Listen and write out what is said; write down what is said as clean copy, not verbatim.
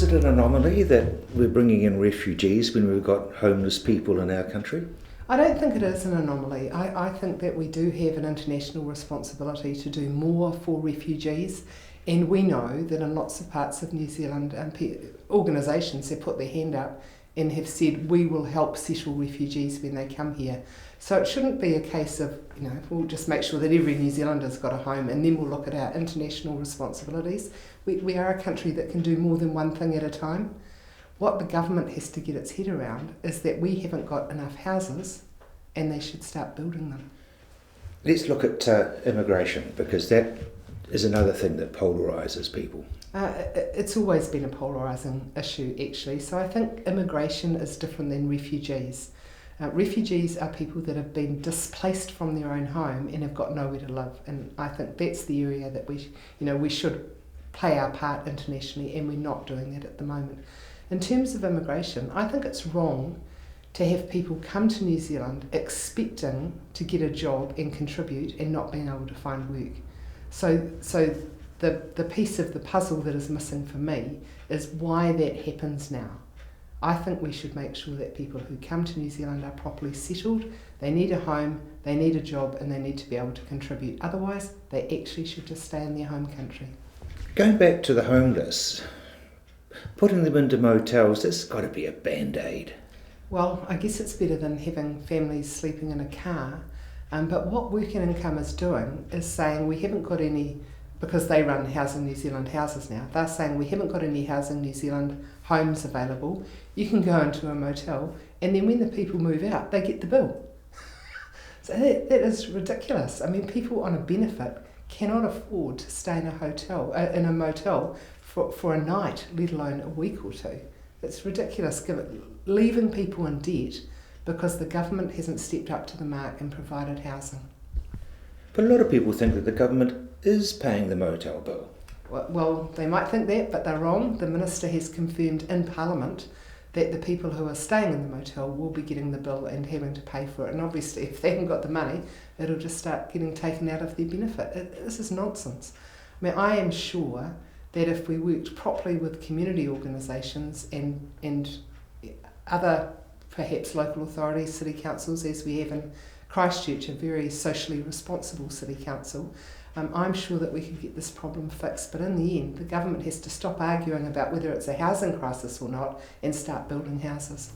it an anomaly that we're bringing in refugees when we've got homeless people in our country? I don't think it is an anomaly. I think that we do have an international responsibility to do more for refugees, and we know that in lots of parts of New Zealand, organisations have put their hand up and have said we will help settle refugees when they come here. So it shouldn't be a case of, we'll just make sure that every New Zealander's got a home and then we'll look at our international responsibilities. We are a country that can do more than one thing at a time. What the government has to get its head around is that we haven't got enough houses and they should start building them. Let's look at immigration, because that is another thing that polarises people. It's always been a polarising issue, actually. So I think immigration is different than refugees. Refugees are people that have been displaced from their own home and have got nowhere to live. And I think that's the area that we should play our part internationally, and we're not doing that at the moment. In terms of immigration, I think it's wrong to have people come to New Zealand expecting to get a job and contribute and not being able to find work. So the piece of the puzzle that is missing for me is why that happens now. I think we should make sure that people who come to New Zealand are properly settled, they need a home, they need a job, and they need to be able to contribute. Otherwise, they actually should just stay in their home country. Going back to the homeless, putting them into motels, that's got to be a band-aid. Well, I guess it's better than having families sleeping in a car. But what Working Income is doing is saying we haven't got any, because they run Housing New Zealand houses now, they're saying we haven't got any Housing New Zealand homes available. You can go into a motel, and then when the people move out, they get the bill. So that is ridiculous. I mean, people on a benefit cannot afford to stay in a motel for a night, let alone a week or two. It's ridiculous, leaving people in debt because the government hasn't stepped up to the mark and provided housing. But a lot of people think that the government is paying the motel bill. Well, they might think that, but they're wrong. The Minister has confirmed in Parliament that the people who are staying in the motel will be getting the bill and having to pay for it. And obviously, if they haven't got the money, it'll just start getting taken out of their benefit. This is nonsense. I mean, I am sure that if we worked properly with community organisations and other, perhaps local authorities, city councils, as we have in Christchurch, a very socially responsible city council, I'm sure that we could get this problem fixed. But in the end, the government has to stop arguing about whether it's a housing crisis or not and start building houses.